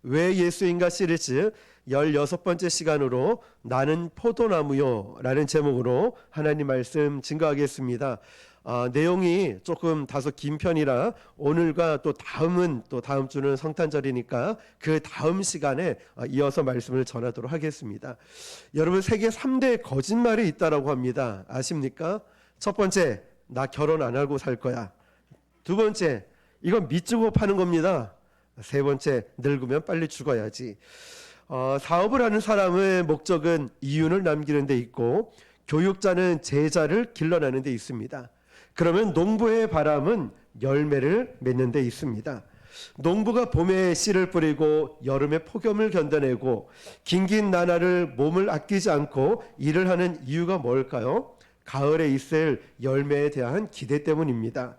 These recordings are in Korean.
왜 예수인가 시리즈 16번째 시간으로 나는 포도나무요 라는 제목으로 하나님 말씀 증거하겠습니다. 내용이 조금 다소 긴 편이라 오늘과 또 다음은 또 다음 주는 성탄절이니까 그 다음 시간에 이어서 말씀을 전하도록 하겠습니다. 여러분, 세계 3대 거짓말이 있다라고 합니다. 아십니까? 첫 번째, 나 결혼 안 하고 살 거야. 두 번째, 이건 밑주고 파는 겁니다. 세 번째, 늙으면 빨리 죽어야지. 사업을 하는 사람의 목적은 이윤을 남기는 데 있고, 교육자는 제자를 길러내는 데 있습니다. 그러면 농부의 바람은 열매를 맺는 데 있습니다. 농부가 봄에 씨를 뿌리고 여름에 폭염을 견뎌내고 긴긴 나날을 몸을 아끼지 않고 일을 하는 이유가 뭘까요? 가을에 있을 열매에 대한 기대 때문입니다.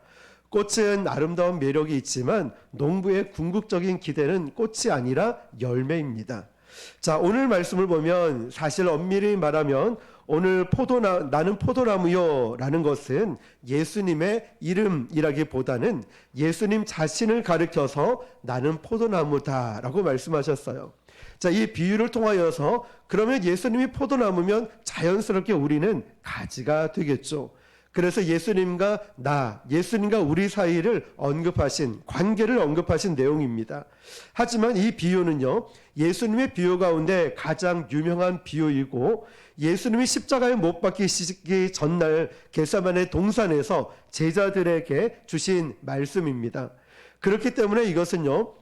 꽃은 아름다운 매력이 있지만 농부의 궁극적인 기대는 꽃이 아니라 열매입니다. 자, 오늘 말씀을 보면 사실 엄밀히 말하면 오늘 나는 포도나무요 라는 것은 예수님의 이름이라기보다는 예수님 자신을 가리켜서 나는 포도나무다 라고 말씀하셨어요. 자, 이 비유를 통하여서 그러면 예수님이 포도나무면 자연스럽게 우리는 가지가 되겠죠. 그래서 예수님과 예수님과 우리 사이를 관계를 언급하신 내용입니다. 하지만 이 비유는요, 예수님의 비유 가운데 가장 유명한 비유이고 예수님이 십자가에 못 박히시기 전날 겟세마네 동산에서 제자들에게 주신 말씀입니다. 그렇기 때문에 이것은요,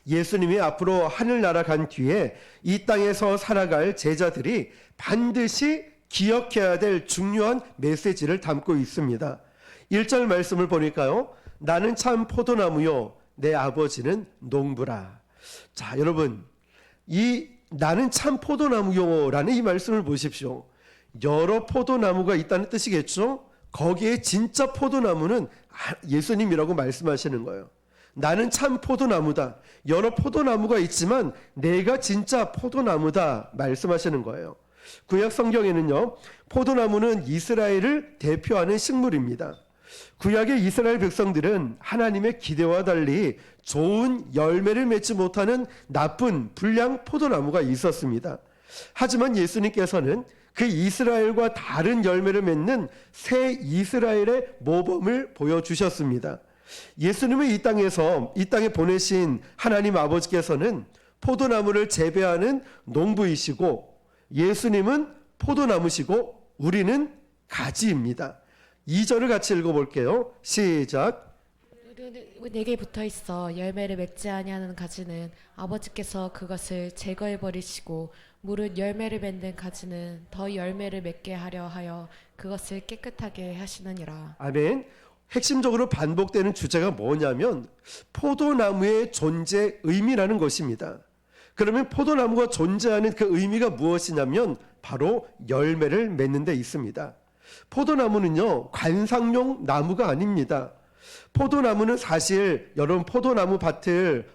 예수님이 앞으로 하늘나라 간 뒤에 이 땅에서 살아갈 제자들이 반드시 기억해야 될 중요한 메시지를 담고 있습니다. 1절 말씀을 보니까요, 나는 참 포도나무요 내 아버지는 농부라. 자, 여러분, 이 나는 참 포도나무요 라는 이 말씀을 보십시오. 여러 포도나무가 있다는 뜻이겠죠? 거기에 진짜 포도나무는 예수님이라고 말씀하시는 거예요. 나는 참 포도나무다. 여러 포도나무가 있지만 내가 진짜 포도나무다 말씀하시는 거예요. 구약 성경에는요, 포도나무는 이스라엘을 대표하는 식물입니다. 구약의 이스라엘 백성들은 하나님의 기대와 달리 좋은 열매를 맺지 못하는 나쁜 불량 포도나무가 있었습니다. 하지만 예수님께서는 그 이스라엘과 다른 열매를 맺는 새 이스라엘의 모범을 보여주셨습니다. 예수님을 이 땅에 보내신 하나님 아버지께서는 포도나무를 재배하는 농부이시고 예수님은 포도나무시고 우리는 가지입니다. 2절을 같이 읽어볼게요. 시작. 내게 붙어 있어 열매를 맺지 아니하는 가지는 아버지께서 그것을 제거해 버리시고 무릇 열매를 맺는 가지는 더 열매를 맺게 하려 하여 그것을 깨끗하게 하시느니라. 아멘. 핵심적으로 반복되는 주제가 뭐냐면 포도나무의 존재 의미라는 것입니다. 그러면 포도나무가 존재하는 그 의미가 무엇이냐면 바로 열매를 맺는 데 있습니다. 포도나무는요, 관상용 나무가 아닙니다. 포도나무는 사실 여러분 포도나무 밭을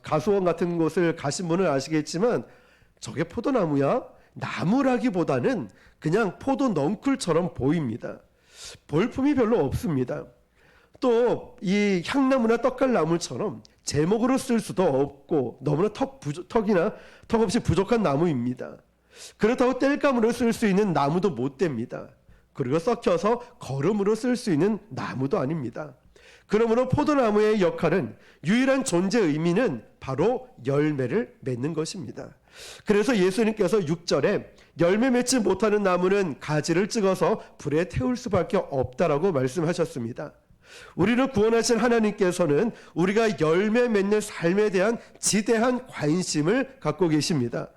가수원 같은 곳을 가신 분은 아시겠지만 저게 포도나무야? 나무라기보다는 그냥 포도 넝쿨처럼 보입니다. 볼품이 별로 없습니다. 또 이 향나무나 떡갈나무처럼 제목으로 쓸 수도 없고 너무나 턱 없이 부족한 나무입니다. 그렇다고 땔감으로 쓸 수 있는 나무도 못 됩니다. 그리고 썩혀서 거름으로 쓸 수 있는 나무도 아닙니다. 그러므로 포도나무의 역할은, 유일한 존재 의미는 바로 열매를 맺는 것입니다. 그래서 예수님께서 6절에 열매 맺지 못하는 나무는 가지를 찍어서 불에 태울 수밖에 없다라고 말씀하셨습니다. 우리를 구원하신 하나님께서는 우리가 열매 맺는 삶에 대한 지대한 관심을 갖고 계십니다.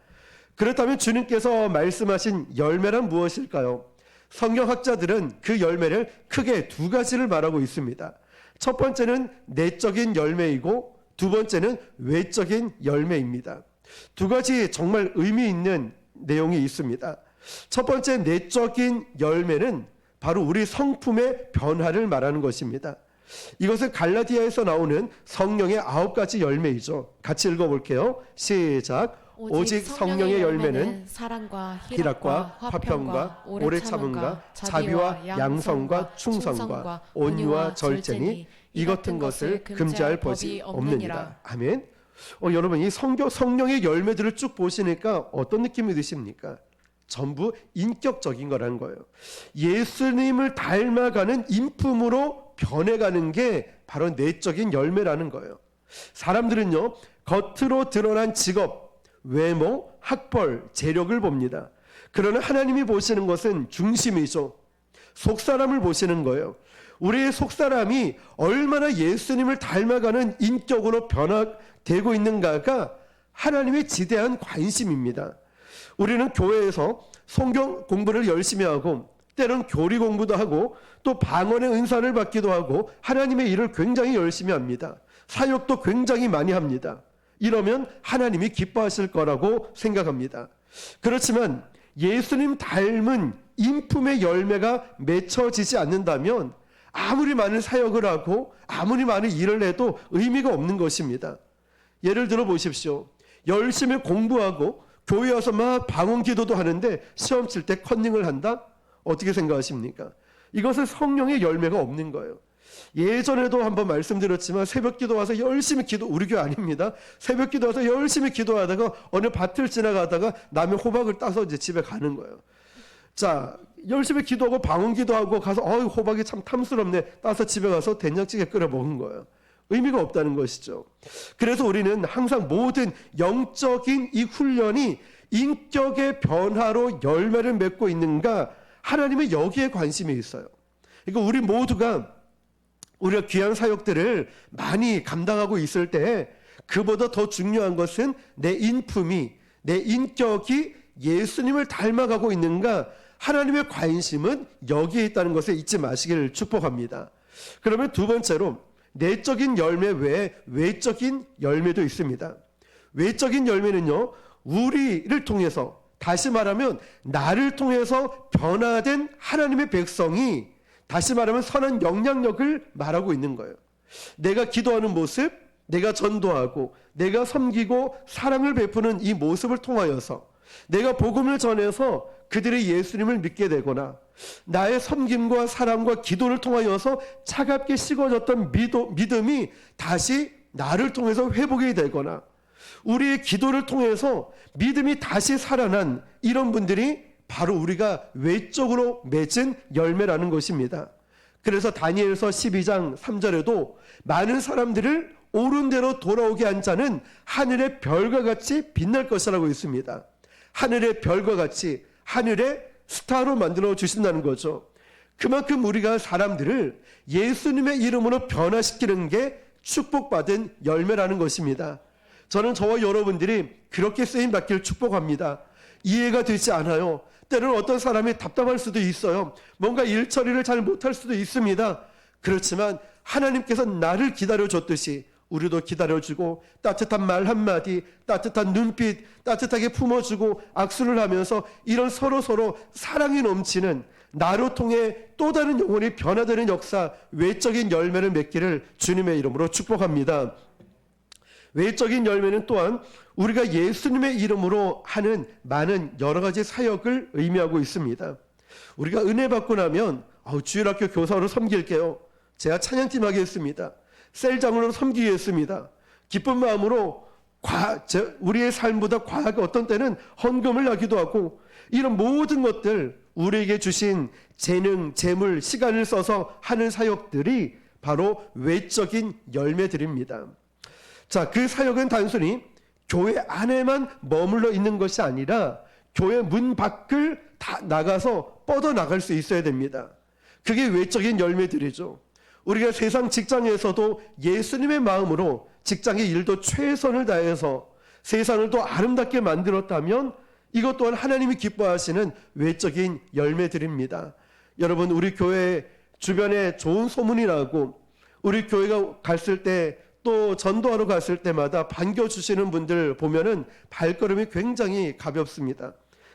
그렇다면 주님께서 말씀하신 열매란 무엇일까요? 성경학자들은 그 열매를 크게 두 가지를 말하고 있습니다. 첫 번째는 내적인 열매이고 두 번째는 외적인 열매입니다. 두 가지 정말 의미 있는 내용이 있습니다. 첫 번째 내적인 열매는 바로 우리 성품의 변화를 말하는 것입니다. 이것은 갈라디아에서 나오는 성령의 9가지 열매이죠. 같이 읽어볼게요. 시작. 오직 성령의 열매는 사랑과 희락과 화평과 오래 참음과 자비와 양성과 충성과 온유와 절제니 이 같은 것을 금지할 법이 없느니라. 아멘. 여러분 이 성령의 열매들을 쭉 보시니까 어떤 느낌이 드십니까? 전부 인격적인 거라는 거예요. 예수님을 닮아가는 인품으로 변해가는 게 바로 내적인 열매라는 거예요. 사람들은요, 겉으로 드러난 직업, 외모, 학벌, 재력을 봅니다. 그러나 하나님이 보시는 것은 중심이죠. 속사람을 보시는 거예요. 우리의 속사람이 얼마나 예수님을 닮아가는 인격으로 변화되고 있는가가 하나님의 지대한 관심입니다. 우리는 교회에서 성경 공부를 열심히 하고 때론 교리 공부도 하고 또 방언의 은사를 받기도 하고 하나님의 일을 굉장히 열심히 합니다. 사역도 굉장히 많이 합니다. 이러면 하나님이 기뻐하실 거라고 생각합니다. 그렇지만 예수님 닮은 인품의 열매가 맺혀지지 않는다면 아무리 많은 사역을 하고 아무리 많은 일을 해도 의미가 없는 것입니다. 예를 들어 보십시오. 열심히 공부하고 교회 와서 막 방언 기도도 하는데 시험 칠 때 컨닝을 한다? 어떻게 생각하십니까? 이것은 성령의 열매가 없는 거예요. 예전에도 한번 말씀드렸지만 새벽 기도 와서 열심히 우리 교회 아닙니다. 새벽 기도 와서 열심히 기도하다가 어느 밭을 지나가다가 남의 호박을 따서 이제 집에 가는 거예요. 자, 열심히 기도하고 방언 기도하고 가서 호박이 참 탐스럽네. 따서 집에 가서 된장찌개 끓여 먹은 거예요. 의미가 없다는 것이죠. 그래서 우리는 항상 모든 영적인 이 훈련이 인격의 변화로 열매를 맺고 있는가, 하나님은 여기에 관심이 있어요. 그러니까 우리 모두가 우리가 귀한 사역들을 많이 감당하고 있을 때 그보다 더 중요한 것은 내 인품이, 내 인격이 예수님을 닮아가고 있는가, 하나님의 관심은 여기에 있다는 것을 잊지 마시기를 축복합니다. 그러면 두 번째로 내적인 열매 외에 외적인 열매도 있습니다. 외적인 열매는요, 우리를 통해서, 다시 말하면 나를 통해서 변화된 하나님의 백성이, 다시 말하면 선한 영향력을 말하고 있는 거예요. 내가 기도하는 모습, 내가 전도하고 내가 섬기고 사랑을 베푸는 이 모습을 통하여서 내가 복음을 전해서 그들이 예수님을 믿게 되거나 나의 섬김과 사랑과 기도를 통하여서 차갑게 식어졌던 믿음이 다시 나를 통해서 회복이 되거나 우리의 기도를 통해서 믿음이 다시 살아난 이런 분들이 바로 우리가 외적으로 맺은 열매라는 것입니다. 그래서 다니엘서 12장 3절에도 많은 사람들을 옳은 대로 돌아오게 한 자는 하늘의 별과 같이 빛날 것이라고 있습니다. 하늘의 별과 같이 하늘의 스타로 만들어 주신다는 거죠. 그만큼 우리가 사람들을 예수님의 이름으로 변화시키는 게 축복받은 열매라는 것입니다. 저는 저와 여러분들이 그렇게 쓰임받기를 축복합니다. 이해가 되지 않아요. 때로는 어떤 사람이 답답할 수도 있어요. 뭔가 일 처리를 잘 못할 수도 있습니다. 그렇지만 하나님께서 나를 기다려줬듯이 우리도 기다려주고 따뜻한 말 한마디, 따뜻한 눈빛, 따뜻하게 품어주고 악수를 하면서 이런 서로 사랑이 넘치는, 나로 통해 또 다른 영혼이 변화되는 역사, 외적인 열매를 맺기를 주님의 이름으로 축복합니다. 외적인 열매는 또한 우리가 예수님의 이름으로 하는 많은 여러 가지 사역을 의미하고 있습니다. 우리가 은혜 받고 나면 주일학교 교사로 섬길게요. 제가 찬양팀 하겠습니다. 셀장으로 섬기겠습니다. 기쁜 마음으로 우리의 삶보다 과하게 어떤 때는 헌금을 하기도 하고, 이런 모든 것들 우리에게 주신 재능, 재물, 시간을 써서 하는 사역들이 바로 외적인 열매들입니다. 자, 그 사역은 단순히 교회 안에만 머물러 있는 것이 아니라 교회 문 밖을 다 나가서 뻗어나갈 수 있어야 됩니다. 그게 외적인 열매들이죠. 우리가 세상 직장에서도 예수님의 마음으로 직장의 일도 최선을 다해서 세상을 더 아름답게 만들었다면 이것 또한 하나님이 기뻐하시는 외적인 열매들입니다. 여러분, 우리 교회 주변에 좋은 소문이 나고 우리 교회가 갔을 때 또 전도하러 갔을 때마다 반겨주시는 분들 보면은 발걸음이 굉장히 가볍습니다.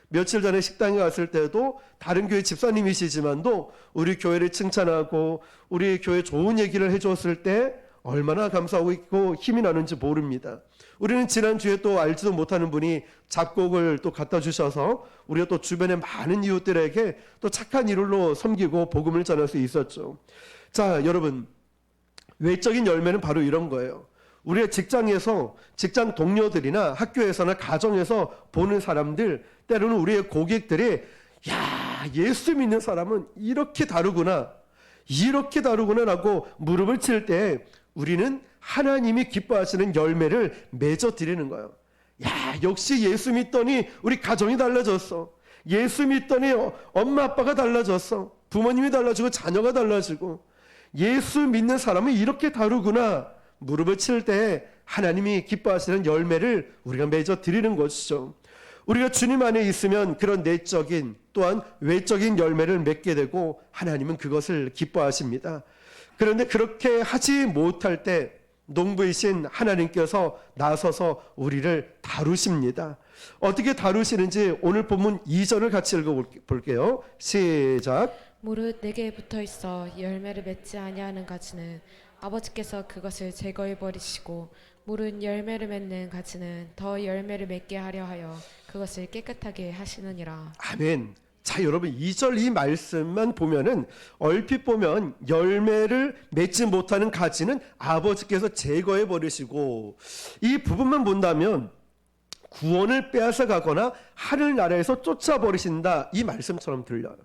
며칠 전에 식당에 갔을 때도 다른 교회 집사님이시지만도 우리 교회를 칭찬하고 우리 교회 좋은 얘기를 해줬을 때 얼마나 감사하고 있고 힘이 나는지 모릅니다. 우리는 지난주에 또 알지도 못하는 분이 잡곡을 또 갖다 주셔서 우리가 또 주변의 많은 이웃들에게 또 착한 일로 섬기고 복음을 전할 수 있었죠. 자, 여러분, 외적인 열매는 바로 이런 거예요. 우리의 직장에서 직장 동료들이나 학교에서나 가정에서 보는 사람들, 때로는 우리의 고객들이 야, 예수 믿는 사람은 이렇게 다르구나, 이렇게 다르구나라고 무릎을 칠 때 우리는 하나님이 기뻐하시는 열매를 맺어 드리는 거예요. 야, 역시 예수 믿더니 우리 가정이 달라졌어. 예수 믿더니 엄마 아빠가 달라졌어. 부모님이 달라지고 자녀가 달라지고, 예수 믿는 사람은 이렇게 다르구나 무릎을 칠 때 하나님이 기뻐하시는 열매를 우리가 맺어 드리는 것이죠. 우리가 주님 안에 있으면 그런 내적인 또한 외적인 열매를 맺게 되고 하나님은 그것을 기뻐하십니다. 그런데 그렇게 하지 못할 때 농부이신 하나님께서 나서서 우리를 다루십니다. 어떻게 다루시는지 오늘 본문 2절을 같이 읽어볼게요. 시작. 무릇 내게 붙어 있어 열매를 맺지 아니하는 가지는 아버지께서 그것을 제거해 버리시고 무릇 열매를 맺는 가지는 더 열매를 맺게 하려 하여 그것을 깨끗하게 하시느니라. 아멘. 자, 여러분 2절 이 말씀만 보면은 얼핏 보면 열매를 맺지 못하는 가지는 아버지께서 제거해 버리시고, 이 부분만 본다면 구원을 빼앗아 가거나 하늘나라에서 쫓아버리신다, 이 말씀처럼 들려요.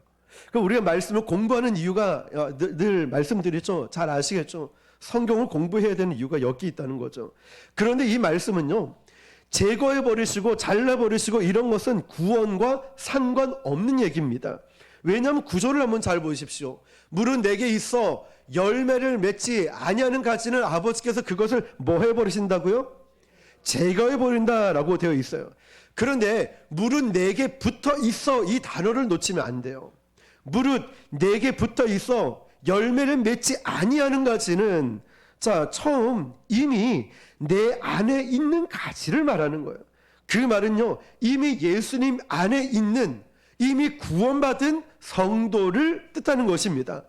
그럼 우리가 말씀을 공부하는 이유가 늘 말씀드리죠. 잘 아시겠죠. 성경을 공부해야 되는 이유가 여기 있다는 거죠. 그런데 이 말씀은요, 제거해 버리시고 잘라 버리시고 이런 것은 구원과 상관없는 얘기입니다. 왜냐하면 구조를 한번 잘 보십시오. 물은 내게 있어 열매를 맺지 아니하는 가지는 아버지께서 그것을 뭐 해버리신다고요? 제거해 버린다라고 되어 있어요. 그런데 물은 내게 붙어 있어, 이 단어를 놓치면 안 돼요. 무릇 내게 붙어 있어 열매를 맺지 아니하는 가지는, 자, 처음 이미 내 안에 있는 가지를 말하는 거예요. 그 말은요, 이미 예수님 안에 있는, 이미 구원받은 성도를 뜻하는 것입니다.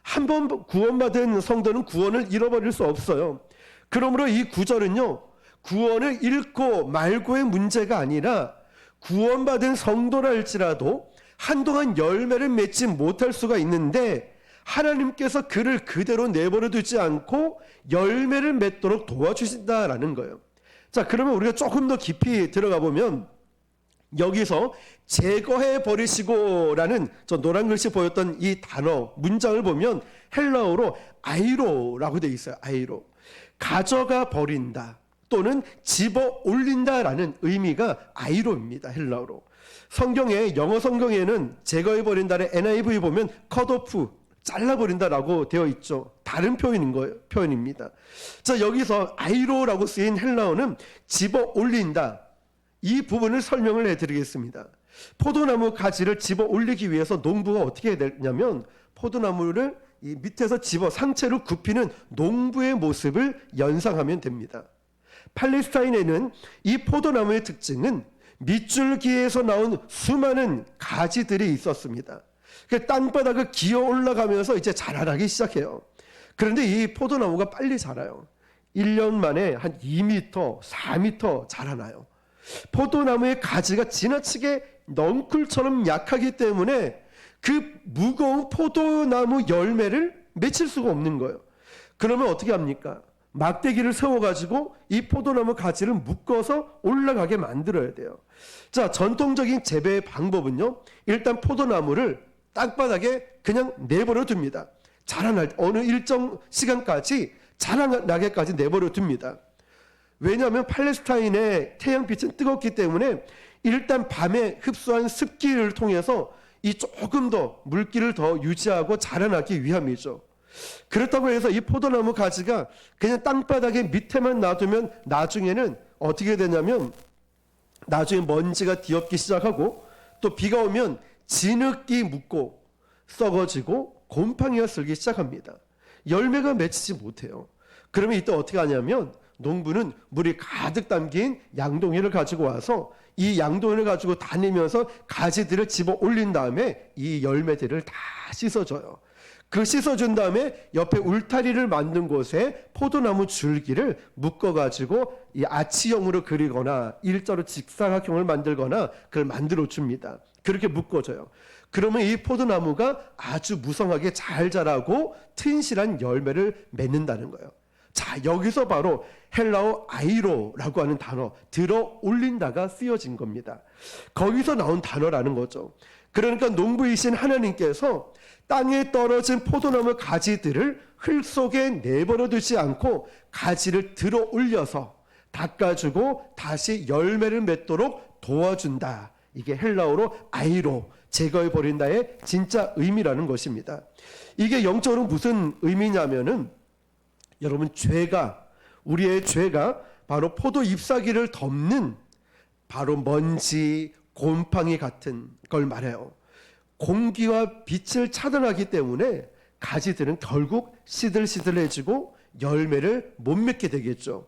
한 번 구원받은 성도는 구원을 잃어버릴 수 없어요. 그러므로 이 구절은요, 구원을 잃고 말고의 문제가 아니라 구원받은 성도라 할지라도 한동안 열매를 맺지 못할 수가 있는데 하나님께서 그를 그대로 내버려 두지 않고 열매를 맺도록 도와주신다라는 거예요. 자, 그러면 우리가 조금 더 깊이 들어가 보면 여기서 제거해 버리시고라는 저 노란 글씨 보였던 이 단어 문장을 보면 헬라어로 아이로라고 되어 있어요. 아이로. 가져가 버린다 또는 집어 올린다라는 의미가 아이로입니다. 헬라어로. 성경에, 영어 성경에는 제거해 버린다를 NIV 보면 cut off, 잘라버린다라고 되어 있죠. 다른 표현인 거예요. 표현입니다. 자, 여기서 아이로라고 쓰인 헬라어는 집어 올린다, 이 부분을 설명을 해드리겠습니다. 포도나무 가지를 집어 올리기 위해서 농부가 어떻게 해야 되냐면 포도나무를 이 밑에서 집어 상체로 굽히는 농부의 모습을 연상하면 됩니다. 팔레스타인에는 이 포도나무의 특징은 밑줄기에서 나온 수많은 가지들이 있었습니다. 그 땅바닥을 기어 올라가면서 이제 자라나기 시작해요. 그런데 이 포도나무가 빨리 자라요. 1년 만에 한 2m, 4m 자라나요. 포도나무의 가지가 지나치게 넝쿨처럼 약하기 때문에 그 무거운 포도나무 열매를 맺힐 수가 없는 거예요. 그러면 어떻게 합니까? 막대기를 세워가지고 이 포도나무 가지를 묶어서 올라가게 만들어야 돼요. 자, 전통적인 재배 방법은요, 일단 포도나무를 땅바닥에 그냥 내버려 둡니다. 자라날 때 어느 일정 시간까지 자라나게까지 내버려 둡니다. 왜냐하면 팔레스타인의 태양빛은 뜨겁기 때문에 일단 밤에 흡수한 습기를 통해서 이 조금 더 물기를 더 유지하고 자라나기 위함이죠. 그렇다고 해서 이 포도나무 가지가 그냥 땅바닥에 밑에만 놔두면 나중에는 어떻게 되냐면 나중에 먼지가 뒤엎기 시작하고 또 비가 오면 진흙이 묻고 썩어지고 곰팡이가 슬기 시작합니다. 열매가 맺히지 못해요. 그러면 이때 어떻게 하냐면 농부는 물이 가득 담긴 양동이를 가지고 와서 이 양동이를 가지고 다니면서 가지들을 집어 올린 다음에 이 열매들을 다 씻어줘요. 그 씻어준 다음에 옆에 울타리를 만든 곳에 포도나무 줄기를 묶어가지고 이 아치형으로 그리거나 일자로 직사각형을 만들거나 그걸 만들어 줍니다. 그렇게 묶어줘요. 그러면 이 포도나무가 아주 무성하게 잘 자라고 튼실한 열매를 맺는다는 거예요. 자, 여기서 바로 헬라어 아이로라고 하는 단어, 들어 올린다가 쓰여진 겁니다. 거기서 나온 단어라는 거죠. 그러니까 농부이신 하나님께서 땅에 떨어진 포도나무 가지들을 흙 속에 내버려 두지 않고 가지를 들어 올려서 닦아주고 다시 열매를 맺도록 도와준다. 이게 헬라어로 아이로, 제거해 버린다의 진짜 의미라는 것입니다. 이게 영적으로 무슨 의미냐면은 여러분, 우리의 죄가 바로 포도 잎사귀를 덮는 바로 먼지, 곰팡이 같은 걸 말해요. 공기와 빛을 차단하기 때문에 가지들은 결국 시들시들해지고 열매를 못 맺게 되겠죠.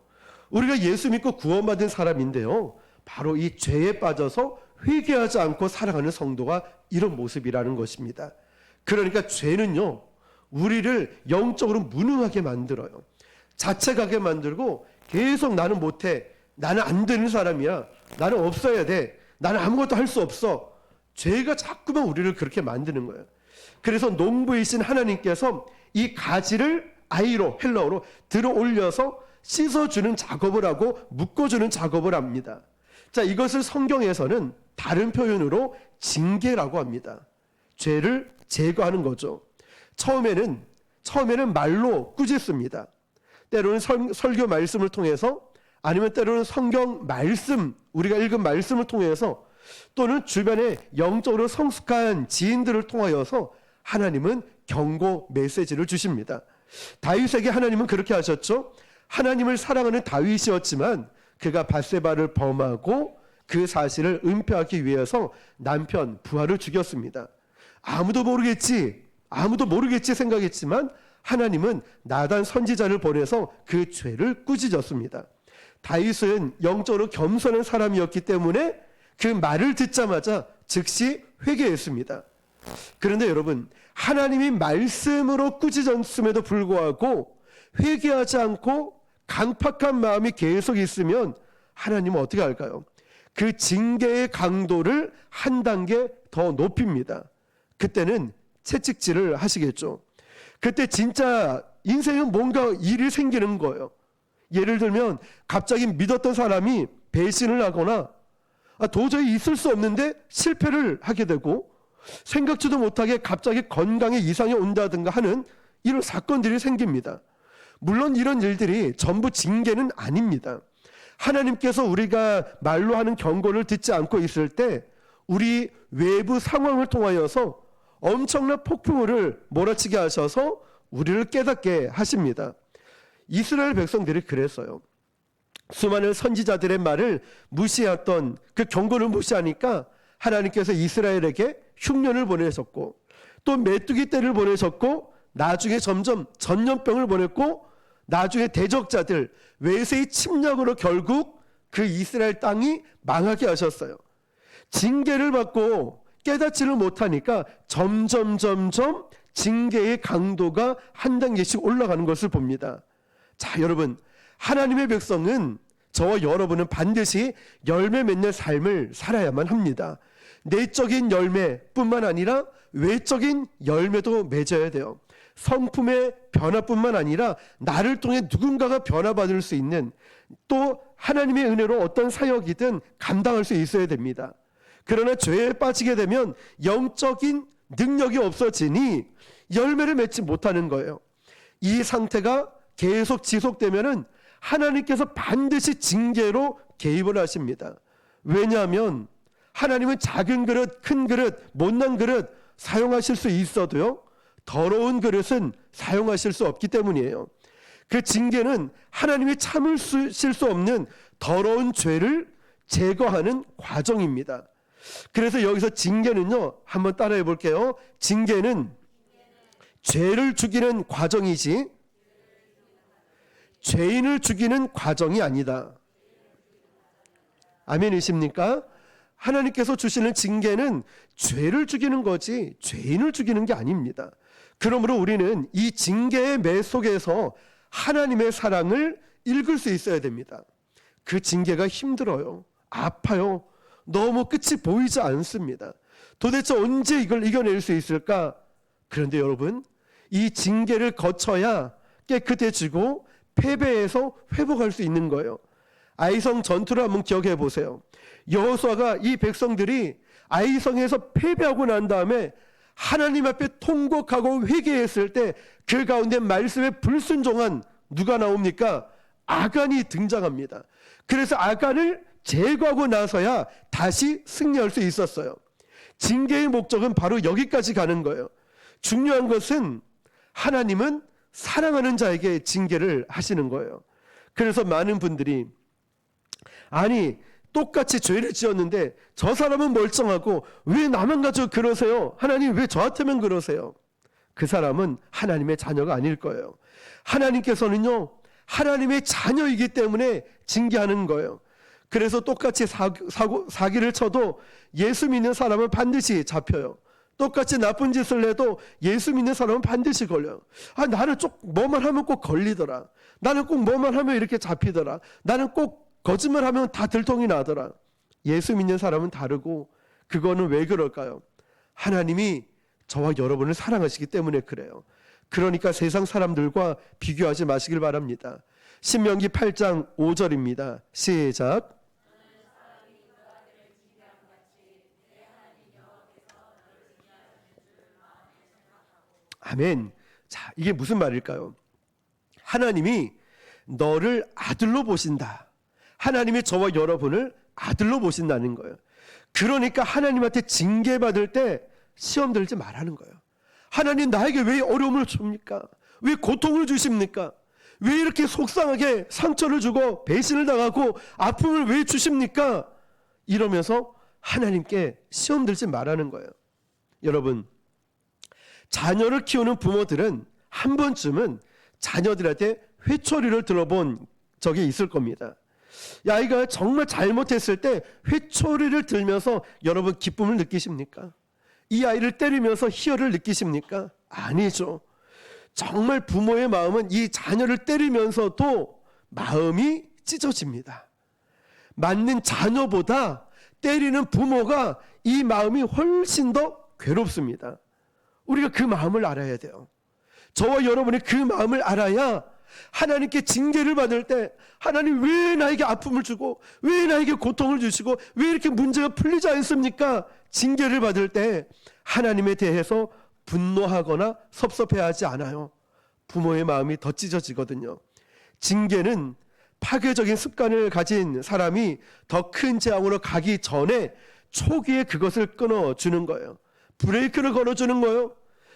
우리가 예수 믿고 구원받은 사람인데요, 바로 이 죄에 빠져서 회개하지 않고 살아가는 성도가 이런 모습이라는 것입니다. 그러니까 죄는요, 우리를 영적으로 무능하게 만들어요. 자책하게 만들고 계속 나는 못해, 나는 안 되는 사람이야, 나는 없어야 돼, 나는 아무것도 할 수 없어. 죄가 자꾸만 우리를 그렇게 만드는 거예요. 그래서 농부이신 하나님께서 이 가지를 아이로, 헬라어로 들어 올려서 씻어주는 작업을 하고 묶어주는 작업을 합니다. 자, 이것을 성경에서는 다른 표현으로 징계라고 합니다. 죄를 제거하는 거죠. 처음에는 말로 꾸짖습니다. 때로는 설교 말씀을 통해서, 아니면 때로는 성경 말씀, 우리가 읽은 말씀을 통해서, 또는 주변에 영적으로 성숙한 지인들을 통하여서 하나님은 경고 메시지를 주십니다. 다윗에게 하나님은 그렇게 하셨죠. 하나님을 사랑하는 다윗이었지만 그가 밧세바를 범하고 그 사실을 은폐하기 위해서 남편 부하를 죽였습니다. 아무도 모르겠지 생각했지만 하나님은 나단 선지자를 보내서 그 죄를 꾸짖었습니다. 다윗은 영적으로 겸손한 사람이었기 때문에 그 말을 듣자마자 즉시 회개했습니다. 그런데 여러분, 하나님이 말씀으로 꾸짖었음에도 불구하고 회개하지 않고 강팍한 마음이 계속 있으면 하나님은 어떻게 할까요? 그 징계의 강도를 한 단계 더 높입니다. 그때는 채찍질을 하시겠죠. 그때 진짜 인생은 뭔가 일이 생기는 거예요. 예를 들면 갑자기 믿었던 사람이 배신을 하거나 도저히 있을 수 없는데 실패를 하게 되고, 생각지도 못하게 갑자기 건강에 이상이 온다든가 하는 이런 사건들이 생깁니다. 물론 이런 일들이 전부 징계는 아닙니다. 하나님께서 우리가 말로 하는 경고를 듣지 않고 있을 때 우리 외부 상황을 통하여서 엄청난 폭풍우를 몰아치게 하셔서 우리를 깨닫게 하십니다. 이스라엘 백성들이 그랬어요. 수많은 선지자들의 말을 무시했던 그 경고를 무시하니까 하나님께서 이스라엘에게 흉년을 보내셨고, 또 메뚜기 떼를 보내셨고, 나중에 점점 전염병을 보냈고, 나중에 대적자들, 외세의 침략으로 결국 그 이스라엘 땅이 망하게 하셨어요. 징계를 받고 깨닫지를 못하니까 점점 징계의 강도가 한 단계씩 올라가는 것을 봅니다. 자, 여러분, 하나님의 백성은, 저와 여러분은 반드시 열매 맺는 삶을 살아야만 합니다. 내적인 열매뿐만 아니라 외적인 열매도 맺어야 돼요. 성품의 변화뿐만 아니라 나를 통해 누군가가 변화받을 수 있는, 또 하나님의 은혜로 어떤 사역이든 감당할 수 있어야 됩니다. 그러나 죄에 빠지게 되면 영적인 능력이 없어지니 열매를 맺지 못하는 거예요. 이 상태가 계속 지속되면은 하나님께서 반드시 징계로 개입을 하십니다. 왜냐하면 하나님은 작은 그릇, 큰 그릇, 못난 그릇 사용하실 수 있어도요, 더러운 그릇은 사용하실 수 없기 때문이에요. 그 징계는 하나님이 참으실 수 없는 더러운 죄를 제거하는 과정입니다. 그래서 여기서 징계는요, 한번 따라해 볼게요. 징계는 죄를 죽이는 과정이지 죄인을 죽이는 과정이 아니다. 아멘이십니까? 하나님께서 주시는 징계는 죄를 죽이는 거지 죄인을 죽이는 게 아닙니다. 그러므로 우리는 이 징계의 매 속에서 하나님의 사랑을 읽을 수 있어야 됩니다. 그 징계가 힘들어요. 아파요. 너무 끝이 보이지 않습니다. 도대체 언제 이걸 이겨낼 수 있을까? 그런데 여러분, 이 징계를 거쳐야 깨끗해지고 패배해서 회복할 수 있는 거예요. 아이성 전투를 한번 기억해 보세요. 여호수아가 이 백성들이 아이성에서 패배하고 난 다음에 하나님 앞에 통곡하고 회개했을 때 그 가운데 말씀에 불순종한 누가 나옵니까? 아간이 등장합니다. 그래서 아간을 제거하고 나서야 다시 승리할 수 있었어요. 징계의 목적은 바로 여기까지 가는 거예요. 중요한 것은 하나님은 사랑하는 자에게 징계를 하시는 거예요. 그래서 많은 분들이 아니 똑같이 죄를 지었는데 저 사람은 멀쩡하고 왜 나만 가지고 그러세요? 하나님 왜 저한테만 그러세요? 그 사람은 하나님의 자녀가 아닐 거예요. 하나님께서는요 하나님의 자녀이기 때문에 징계하는 거예요. 그래서 똑같이 사기를 쳐도 예수 믿는 사람은 반드시 잡혀요. 똑같이 나쁜 짓을 해도 예수 믿는 사람은 반드시 걸려요. 나는 뭐만 하면 꼭 걸리더라. 나는 꼭 뭐만 하면 이렇게 잡히더라. 나는 꼭 거짓말하면 다 들통이 나더라. 예수 믿는 사람은 다르고 그거는 왜 그럴까요? 하나님이 저와 여러분을 사랑하시기 때문에 그래요. 그러니까 세상 사람들과 비교하지 마시길 바랍니다. 신명기 8장 5절입니다. 시작. 아멘. 자, 이게 무슨 말일까요? 하나님이 너를 아들로 보신다. 하나님이 저와 여러분을 아들로 보신다는 거예요. 그러니까 하나님한테 징계받을 때 시험 들지 말라는 거예요. 하나님 나에게 왜 어려움을 줍니까? 왜 고통을 주십니까? 왜 이렇게 속상하게 상처를 주고 배신을 당하고 아픔을 왜 주십니까? 이러면서 하나님께 시험 들지 말라는 거예요. 여러분, 자녀를 키우는 부모들은 한 번쯤은 자녀들한테 회초리를 들어본 적이 있을 겁니다. 이 아이가 정말 잘못했을 때 회초리를 들면서 여러분 기쁨을 느끼십니까? 이 아이를 때리면서 희열을 느끼십니까? 아니죠. 정말 부모의 마음은 이 자녀를 때리면서도 마음이 찢어집니다. 맞는 자녀보다 때리는 부모가 이 마음이 훨씬 더 괴롭습니다. 우리가 그 마음을 알아야 돼요. 저와 여러분이 그 마음을 알아야 하나님께 징계를 받을 때 하나님 왜 나에게 아픔을 주고 왜 나에게 고통을 주시고 왜 이렇게 문제가 풀리지 않습니까? 징계를 받을 때 하나님에 대해서 분노하거나 섭섭해하지 않아요. 부모의 마음이 더 찢어지거든요. 징계는 파괴적인 습관을 가진 사람이 더 큰 재앙으로 가기 전에 초기에 그것을 끊어주는 거예요. 브레이크를 걸어주는 거예요.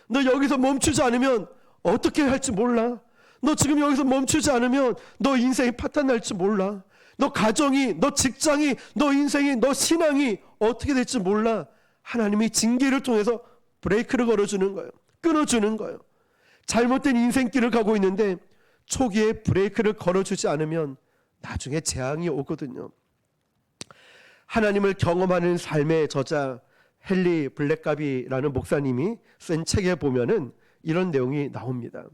너 여기서 멈추지 않으면 어떻게 할지 몰라. 너 지금 여기서 멈추지 않으면 너 인생이 파탄 날지 몰라. 너 가정이, 너 직장이, 너 인생이, 너 신앙이 어떻게 될지 몰라. 하나님이 징계를 통해서 브레이크를 걸어주는 거예요. 끊어주는 거예요. 잘못된 인생길을 가고 있는데 초기에 브레이크를 걸어주지 않으면 나중에 재앙이 오거든요. 하나님을 경험하는 삶의 저자 헨리 블랙갑이라는 목사님이 쓴 책에 보면은 이런 내용이 나옵니다.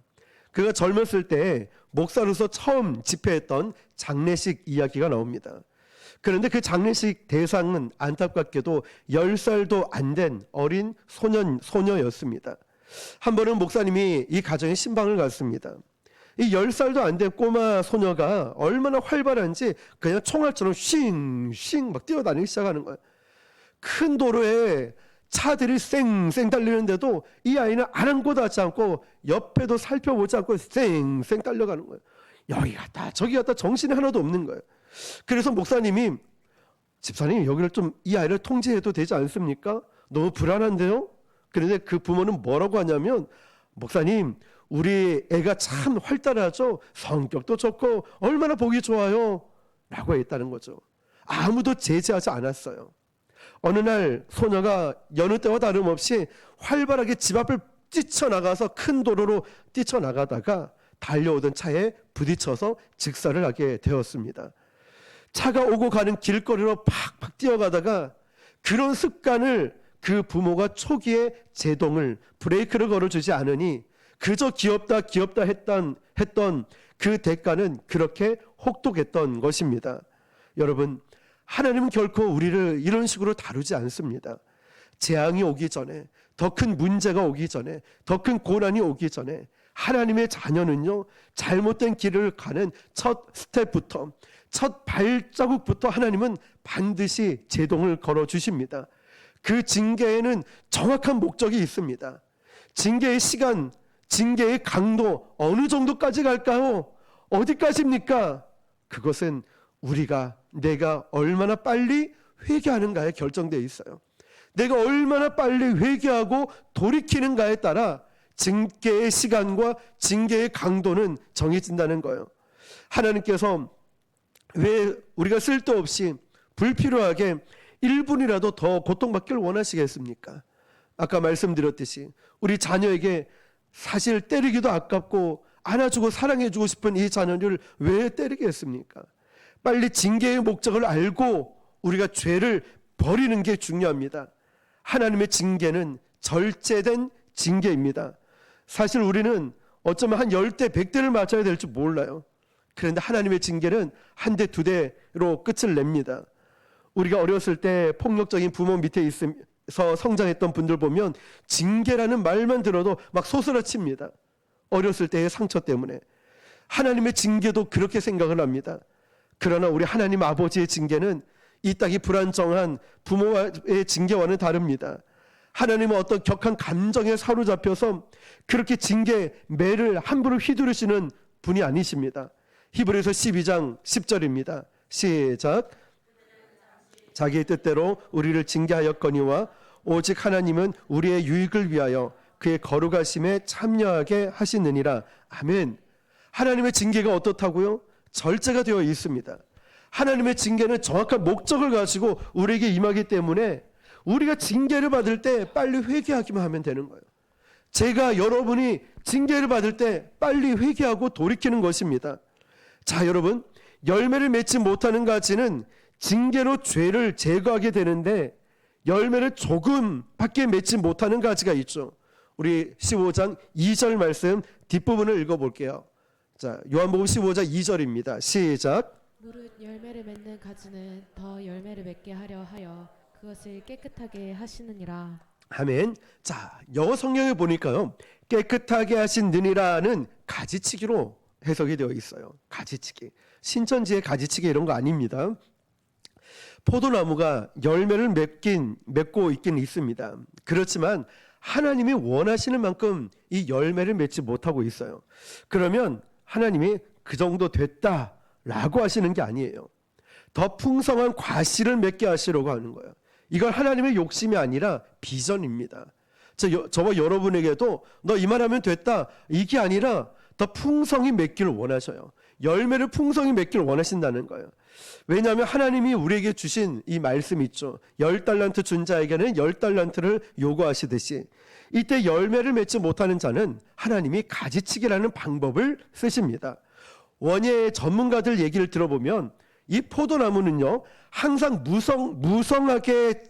그가 젊었을 때 목사로서 처음 집회했던 장례식 이야기가 나옵니다. 그런데 그 장례식 대상은 안타깝게도 10살도 안 된 어린 소녀였습니다. 한 번은 목사님이 이 가정에 신방을 갔습니다. 이 10살도 안 된 꼬마 소녀가 얼마나 활발한지 그냥 총알처럼 쉥쉥 막 뛰어다니기 시작하는 거예요. 큰 도로에 차들이 쌩쌩 달리는데도 이 아이는 아랑곳하지 않고 옆에도 살펴보지 않고 쌩쌩 달려가는 거예요. 여기 갔다 저기 갔다 정신이 하나도 없는 거예요. 그래서 목사님이 집사님 여기를 좀 이 아이를 통제해도 되지 않습니까? 너무 불안한데요? 그런데 그 부모는 뭐라고 하냐면 목사님 우리 애가 참 활달하죠. 성격도 좋고 얼마나 보기 좋아요 라고 했다는 거죠. 아무도 제지하지 않았어요. 어느 날 소녀가 여느 때와 다름없이 활발하게 집 앞을 뛰쳐나가서 큰 도로로 뛰쳐나가다가 달려오던 차에 부딪혀서 직사를 하게 되었습니다. 차가 오고 가는 길거리로 팍팍 뛰어가다가 그런 습관을 그 부모가 초기에 제동을 브레이크를 걸어주지 않으니 그저 귀엽다 했던 그 대가는 그렇게 혹독했던 것입니다. 여러분 하나님은 결코 우리를 이런 식으로 다루지 않습니다. 재앙이 오기 전에 더 큰 문제가 오기 전에 더 큰 고난이 오기 전에 하나님의 자녀는요, 잘못된 길을 가는 첫 스텝부터, 첫 발자국부터 하나님은 반드시 제동을 걸어 주십니다. 그 징계에는 정확한 목적이 있습니다. 징계의 시간, 징계의 강도 어느 정도까지 갈까요? 어디까지입니까? 그것은 내가 얼마나 빨리 회개하는가에 결정되어 있어요. 내가 얼마나 빨리 회개하고 돌이키는가에 따라 징계의 시간과 징계의 강도는 정해진다는 거예요. 하나님께서 왜 우리가 쓸데없이 불필요하게 1분이라도 더 고통받기를 원하시겠습니까? 아까 말씀드렸듯이 우리 자녀에게 사실 때리기도 아깝고 안아주고 사랑해주고 싶은 이 자녀를 왜 때리겠습니까? 빨리 징계의 목적을 알고 우리가 죄를 버리는 게 중요합니다. 하나님의 징계는 절제된 징계입니다. 사실 우리는 어쩌면 한 10대, 100대를 맞아야 될지 몰라요. 그런데 하나님의 징계는 한 대, 두 대로 끝을 냅니다. 우리가 어렸을 때 폭력적인 부모 밑에 있으면서 성장했던 분들 보면 징계라는 말만 들어도 막 소스라칩니다. 어렸을 때의 상처 때문에. 하나님의 징계도 그렇게 생각을 합니다. 그러나 우리 하나님 아버지의 징계는 이 땅이 불안정한 부모의 징계와는 다릅니다. 하나님은 어떤 격한 감정에 사로잡혀서 그렇게 징계 매를 함부로 휘두르시는 분이 아니십니다. 히브리서 12장 10절입니다. 시작. 자기의 뜻대로 우리를 징계하였거니와 오직 하나님은 우리의 유익을 위하여 그의 거룩하심에 참여하게 하시느니라. 아멘. 하나님의 징계가 어떻다고요? 절제가 되어 있습니다. 하나님의 징계는 정확한 목적을 가지고 우리에게 임하기 때문에 우리가 징계를 받을 때 빨리 회개하기만 하면 되는 거예요. 제가 여러분이 징계를 받을 때 빨리 회개하고 돌이키는 것입니다. 자, 여러분, 열매를 맺지 못하는 가지는 징계로 죄를 제거하게 되는데 열매를 조금밖에 맺지 못하는 가지가 있죠. 우리 15장 2절 말씀 뒷부분을 읽어볼게요. 자, 요한복음 15장 2절입니다. 시작. 무릇 열매를 맺는 가지는 더 열매를 맺게 하려 하여 그것을 깨끗하게 하시느니라. 아멘. 자, 영어 성경에 보니까요, 깨끗하게 하시느니라는 가지치기로 해석이 되어 있어요. 가지치기. 신천지의 가지치기 이런 거 아닙니다. 포도나무가 열매를 맺고 있긴 있습니다. 그렇지만 하나님이 원하시는 만큼 이 열매를 맺지 못하고 있어요. 그러면 하나님이 그 정도 됐다라고 하시는 게 아니에요. 더 풍성한 과실을 맺게 하시려고 하는 거예요. 이건 하나님의 욕심이 아니라 비전입니다. 저와 여러분에게도 너 이만하면 됐다 이게 아니라 더 풍성히 맺기를 원하셔요. 열매를 풍성히 맺기를 원하신다는 거예요. 왜냐하면 하나님이 우리에게 주신 이 말씀 있죠. 10달란트 준 자에게는 10달란트를 요구하시듯이 이때 열매를 맺지 못하는 자는 하나님이 가지치기라는 방법을 쓰십니다. 원예 전문가들 얘기를 들어보면 이 포도나무는요, 항상 무성하게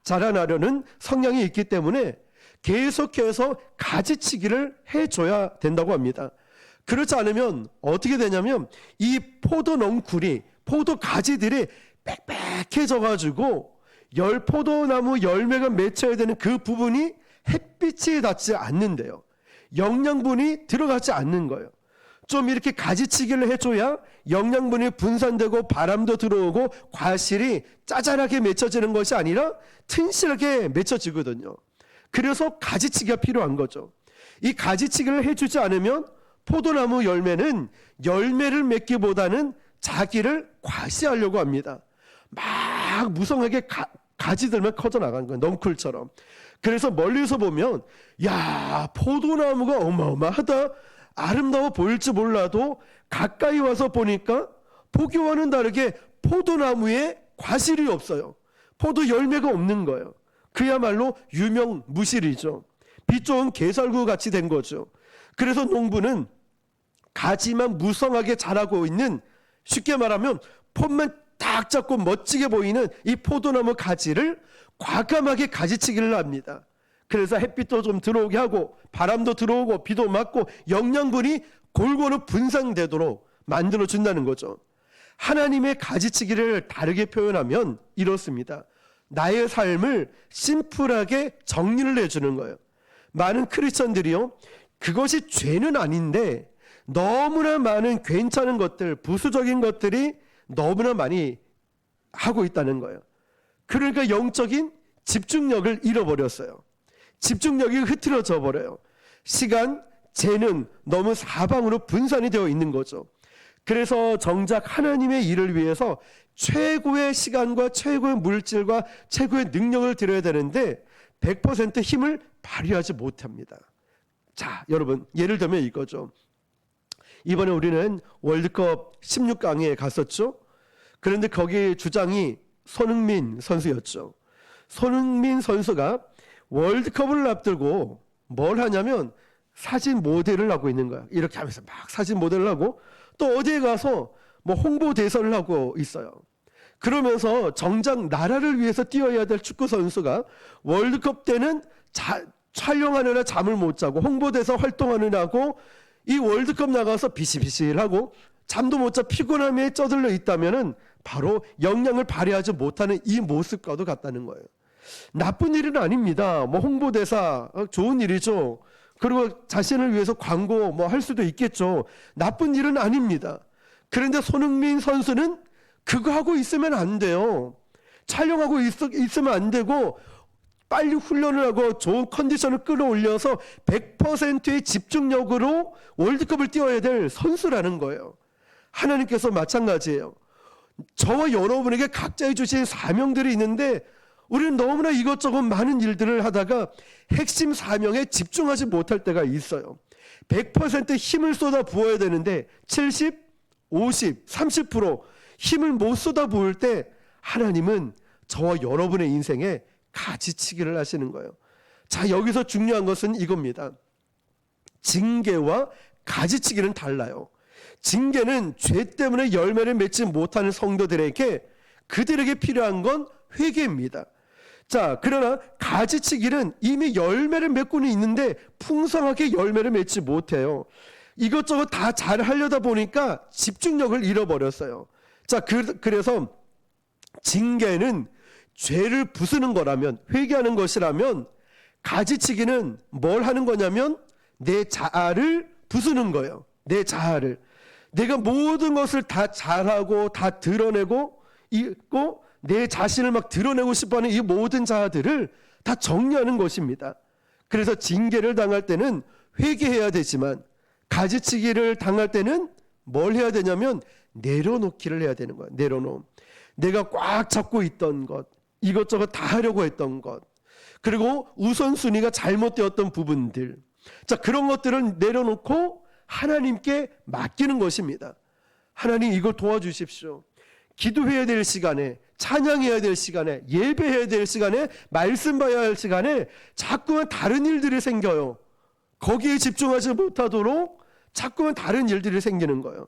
자라나려는 성향이 있기 때문에 계속해서 가지치기를 해줘야 된다고 합니다. 그렇지 않으면 어떻게 되냐면 이 포도 넝쿨이, 포도 가지들이 빽빽해져가지고 포도나무 열매가 맺혀야 되는 그 부분이 햇빛이 닿지 않는데요. 영양분이 들어가지 않는 거예요. 좀 이렇게 가지치기를 해줘야 영양분이 분산되고 바람도 들어오고 과실이 짜잘하게 맺혀지는 것이 아니라 튼실하게 맺혀지거든요. 그래서 가지치기가 필요한 거죠. 이 가지치기를 해주지 않으면 포도나무 열매는 열매를 맺기보다는 자기를 과시하려고 합니다. 막 무성하게 가지들만 커져 나간 거예요. 넝쿨처럼. 그래서 멀리서 보면 야, 포도나무가 어마어마하다, 아름다워 보일지 몰라도 가까이 와서 보니까 보기와는 다르게 포도나무에 과실이 없어요. 포도 열매가 없는 거예요. 그야말로 유명무실이죠. 빛 좋은 개설구 같이 된 거죠. 그래서 농부는 가지만 무성하게 자라고 있는, 쉽게 말하면 폼만 딱 잡고 멋지게 보이는 이 포도나무 가지를 과감하게 가지치기를 합니다. 그래서 햇빛도 좀 들어오게 하고 바람도 들어오고 비도 맞고 영양분이 골고루 분산되도록 만들어준다는 거죠. 하나님의 가지치기를 다르게 표현하면 이렇습니다. 나의 삶을 심플하게 정리를 해주는 거예요. 많은 크리스천들이요, 그것이 죄는 아닌데 너무나 많은 괜찮은 것들, 부수적인 것들이 너무나 많이 하고 있다는 거예요. 그러니까 영적인 집중력을 잃어버렸어요. 집중력이 흐트러져 버려요. 시간, 재능 너무 사방으로 분산이 되어 있는 거죠. 그래서 정작 하나님의 일을 위해서 최고의 시간과 최고의 물질과 최고의 능력을 들여야 되는데 100% 힘을 발휘하지 못합니다. 자, 여러분, 예를 들면 이거죠. 이번에 우리는 월드컵 16강에 갔었죠. 그런데 거기 주장이 손흥민 선수였죠. 손흥민 선수가 월드컵을 앞두고 뭘 하냐면 사진 모델을 하고 있는 거야. 이렇게 하면서 막 사진 모델을 하고 또 어디에 가서 뭐 홍보 대사를 하고 있어요. 그러면서 정작 나라를 위해서 뛰어야 될 축구 선수가 월드컵 때는 촬영하느라 잠을 못 자고 홍보대사 활동하느라고 이 월드컵 나가서 비실비실하고 잠도 못 자 피곤함에 쩌들려 있다면은 바로 역량을 발휘하지 못하는 이 모습과도 같다는 거예요. 나쁜 일은 아닙니다. 뭐 홍보대사 좋은 일이죠. 그리고 자신을 위해서 광고 뭐 할 수도 있겠죠. 나쁜 일은 아닙니다. 그런데 손흥민 선수는 그거 하고 있으면 안 돼요. 촬영하고 있으면 안 되고 빨리 훈련을 하고 좋은 컨디션을 끌어올려서 100%의 집중력으로 월드컵을 뛰어야 될 선수라는 거예요. 하나님께서 마찬가지예요. 저와 여러분에게 각자의 주신 사명들이 있는데 우리는 너무나 이것저것 많은 일들을 하다가 핵심 사명에 집중하지 못할 때가 있어요. 100% 힘을 쏟아 부어야 되는데 70, 50, 30% 힘을 못 쏟아 부을 때 하나님은 저와 여러분의 인생에 가지치기를 하시는 거예요. 자, 여기서 중요한 것은 이겁니다. 징계와 가지치기는 달라요. 징계는 죄 때문에 열매를 맺지 못하는 성도들에게 그들에게 필요한 건 회개입니다. 자, 그러나 가지치기는 이미 열매를 맺고는 있는데 풍성하게 열매를 맺지 못해요. 이것저것 다 잘 하려다 보니까 집중력을 잃어버렸어요. 자, 그래서 징계는 죄를 부수는 거라면, 회개하는 것이라면, 가지치기는 뭘 하는 거냐면 내 자아를 부수는 거예요. 내 자아를. 내가 모든 것을 다 잘하고 다 드러내고 있고 내 자신을 막 드러내고 싶어하는 이 모든 자아들을 다 정리하는 것입니다. 그래서 징계를 당할 때는 회개해야 되지만 가지치기를 당할 때는 뭘 해야 되냐면 내려놓기를 해야 되는 거예요. 내려놓음. 내가 꽉 잡고 있던 것, 이것저것 다 하려고 했던 것, 그리고 우선순위가 잘못되었던 부분들, 자, 그런 것들을 내려놓고 하나님께 맡기는 것입니다. 하나님, 이걸 도와주십시오. 기도해야 될 시간에, 찬양해야 될 시간에, 예배해야 될 시간에, 말씀 봐야 할 시간에 자꾸만 다른 일들이 생겨요. 거기에 집중하지 못하도록 자꾸만 다른 일들이 생기는 거예요.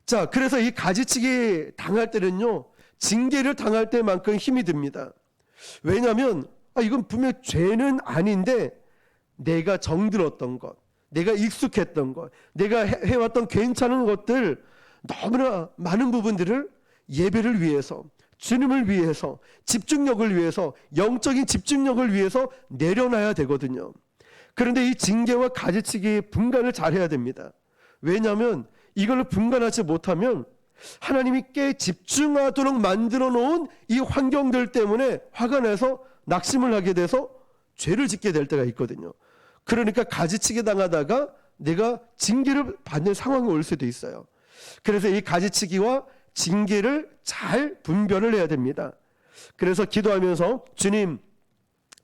자, 그래서 이 가지치기 당할 때는요, 징계를 당할 때만큼 힘이 듭니다. 왜냐하면 이건 분명 죄는 아닌데 내가 정들었던 것, 내가 익숙했던 것, 내가 해왔던 괜찮은 것들, 너무나 많은 부분들을 예배를 위해서, 주님을 위해서, 집중력을 위해서, 영적인 집중력을 위해서 내려놔야 되거든요. 그런데 이 징계와 가지치기 분간을 잘 해야 됩니다. 왜냐하면 이걸 분간하지 못하면 하나님이 꽤 집중하도록 만들어 놓은 이 환경들 때문에 화가 나서 낙심을 하게 돼서 죄를 짓게 될 때가 있거든요. 그러니까 가지치기 당하다가 내가 징계를 받는 상황이 올 수도 있어요. 그래서 이 가지치기와 징계를 잘 분별을 해야 됩니다. 그래서 기도하면서 주님,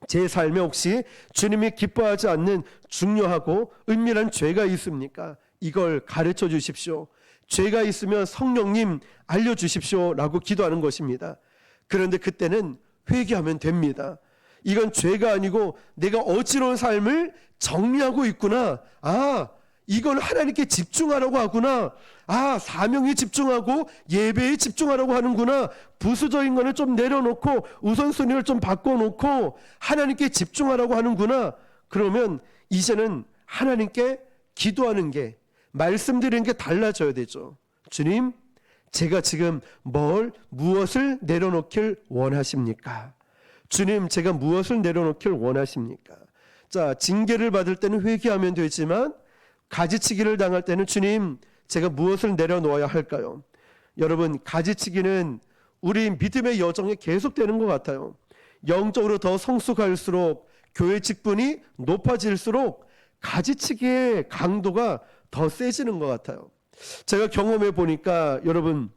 제 삶에 혹시 주님이 기뻐하지 않는 중요하고 은밀한 죄가 있습니까? 이걸 가르쳐 주십시오. 죄가 있으면 성령님 알려주십시오 라고 기도하는 것입니다. 그런데 그때는 회개하면 됩니다. 이건 죄가 아니고 내가 어지러운 삶을 정리하고 있구나. 이걸 하나님께 집중하라고 하구나. 사명에 집중하고 예배에 집중하라고 하는구나. 부수적인 거는 좀 내려놓고 우선순위를 좀 바꿔놓고 하나님께 집중하라고 하는구나. 그러면 이제는 하나님께 기도하는 게, 말씀드리는 게 달라져야 되죠. 주님, 제가 지금 무엇을 내려놓길 원하십니까? 주님, 제가 무엇을 내려놓길 원하십니까? 자, 징계를 받을 때는 회개하면 되지만 가지치기를 당할 때는 주님, 제가 무엇을 내려놓아야 할까요? 여러분, 가지치기는 우리 믿음의 여정에 계속되는 것 같아요. 영적으로 더 성숙할수록, 교회 직분이 높아질수록 가지치기의 강도가 더 세지는 것 같아요. 제가 경험해 보니까 여러분,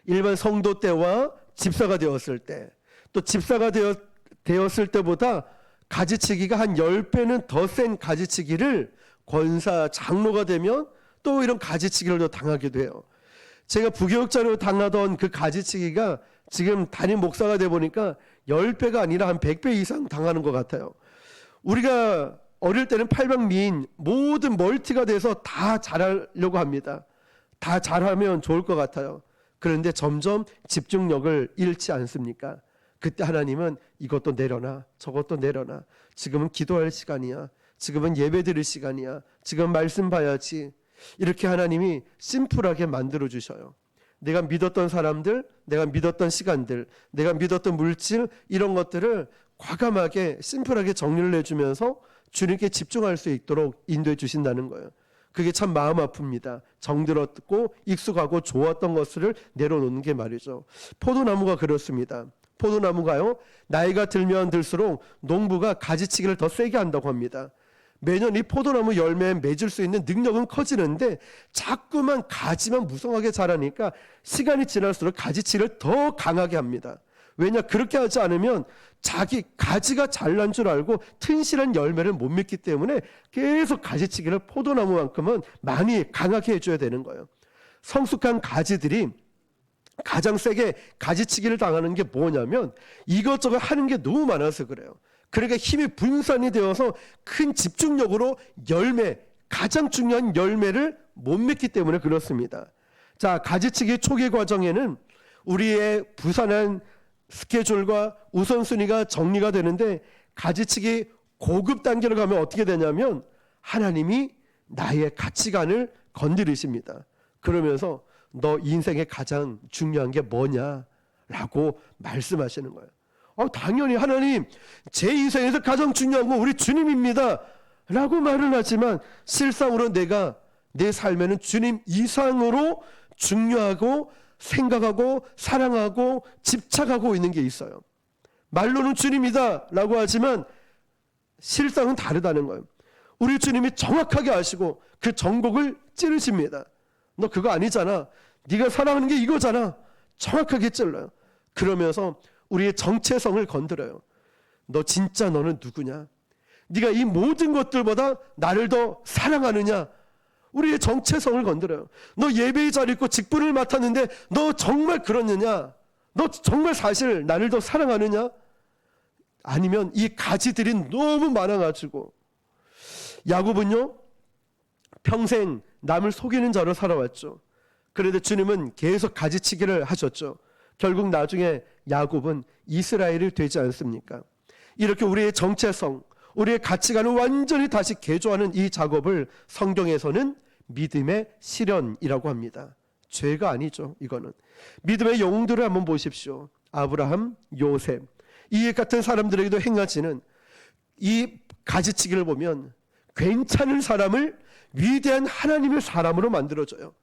일반 성도 때와 집사가 되었을 때, 또 집사가 되었을 때보다 가지치기가 한 10배는 더 센 가지치기를 권사, 장로가 되면 또 이런 가지치기를 더 당하게 돼요. 제가 부교육자로 당하던 그 가지치기가 지금 담임 목사가 돼 보니까 10배가 아니라 한 100배 이상 당하는 것 같아요. 우리가 어릴 때는 팔방미인, 모든 멀티가 돼서 다 잘하려고 합니다. 다 잘하면 좋을 것 같아요. 그런데 점점 집중력을 잃지 않습니까? 그때 하나님은 이것도 내려놔, 저것도 내려놔. 지금은 기도할 시간이야. 지금은 예배 드릴 시간이야. 지금 말씀 봐야지. 이렇게 하나님이 심플하게 만들어 주셔요. 내가 믿었던 사람들, 내가 믿었던 시간들, 내가 믿었던 물질, 이런 것들을 과감하게 심플하게 정리를 해주면서 주님께 집중할 수 있도록 인도해 주신다는 거예요. 그게 참 마음 아픕니다. 정들었고 익숙하고 좋았던 것을 내려놓는 게 말이죠. 포도나무가 그렇습니다. 포도나무가요, 나이가 들면 들수록 농부가 가지치기를 더 세게 한다고 합니다. 매년 이 포도나무 열매에 맺을 수 있는 능력은 커지는데 자꾸만 가지만 무성하게 자라니까 시간이 지날수록 가지치기를 더 강하게 합니다. 왜냐, 그렇게 하지 않으면 자기 가지가 잘난 줄 알고 튼실한 열매를 못 맺기 때문에 계속 가지치기를 포도나무만큼은 많이 강하게 해줘야 되는 거예요. 성숙한 가지들이 가장 세게 가지치기를 당하는 게 뭐냐면 이것저것 하는 게 너무 많아서 그래요. 그러니까 힘이 분산이 되어서 큰 집중력으로 열매, 가장 중요한 열매를 못 맺기 때문에 그렇습니다. 자, 가지치기 초기 과정에는 우리의 부산한 스케줄과 우선순위가 정리가 되는데 가지치기 고급 단계로 가면 어떻게 되냐면 하나님이 나의 가치관을 건드리십니다. 그러면서 너 인생의 가장 중요한 게 뭐냐라고 말씀하시는 거예요. 당연히 하나님, 제 인생에서 가장 중요한 건 우리 주님입니다 라고 말은 하지만 실상으로 내가 내 삶에는 주님 이상으로 중요하고 생각하고 사랑하고 집착하고 있는 게 있어요. 말로는 주님이다 라고 하지만 실상은 다르다는 거예요. 우리 주님이 정확하게 아시고 그 정곡을 찌르십니다. 너 그거 아니잖아, 네가 사랑하는 게 이거잖아, 정확하게 찔러요. 그러면서 우리의 정체성을 건드려요. 너 진짜 너는 누구냐? 네가 이 모든 것들보다 나를 더 사랑하느냐? 우리의 정체성을 건드려요. 너 예배의 자리 있고 직분을 맡았는데 너 정말 그렇느냐? 너 정말 사실 나를 더 사랑하느냐? 아니면 이 가지들이 너무 많아가지고, 야곱은요 평생 남을 속이는 자로 살아왔죠. 그런데 주님은 계속 가지치기를 하셨죠. 결국 나중에 야곱은 이스라엘이 되지 않습니까? 이렇게 우리의 정체성, 우리의 가치관을 완전히 다시 개조하는 이 작업을 성경에서는 믿음의 실현이라고 합니다. 죄가 아니죠. 이거는 믿음의 영웅들을 한번 보십시오. 아브라함, 요셉, 이 같은 사람들에게도 행하지는 이 가지치기를 보면 괜찮은 사람을 위대한 하나님의 사람으로 만들어줘요.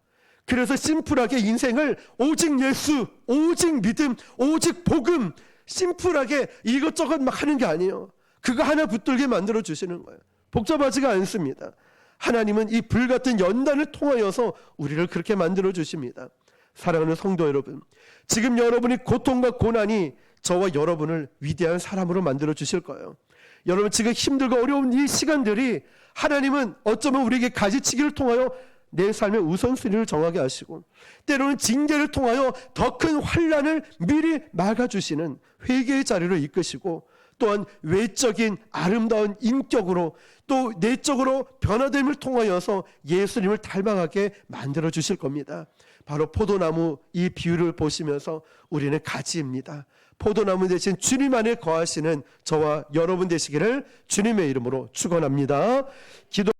그래서 심플하게 인생을 오직 예수, 오직 믿음, 오직 복음, 심플하게 이것저것 막 하는 게 아니에요. 그거 하나 붙들게 만들어 주시는 거예요. 복잡하지가 않습니다. 하나님은 이 불같은 연단을 통하여서 우리를 그렇게 만들어 주십니다. 사랑하는 성도 여러분, 지금 여러분이 고통과 고난이 저와 여러분을 위대한 사람으로 만들어 주실 거예요. 여러분 지금 힘들고 어려운 이 시간들이 하나님은 어쩌면 우리에게 가지치기를 통하여 내 삶의 우선순위를 정하게 하시고, 때로는 징계를 통하여 더 큰 환난을 미리 막아주시는 회개의 자리로 이끄시고, 또한 외적인 아름다운 인격으로 또 내적으로 변화됨을 통하여서 예수님을 닮아가게 만들어 주실 겁니다. 바로 포도나무 이 비유를 보시면서 우리는 가지입니다. 포도나무 대신 주님 안에 거하시는 저와 여러분 되시기를 주님의 이름으로 축원합니다. 기도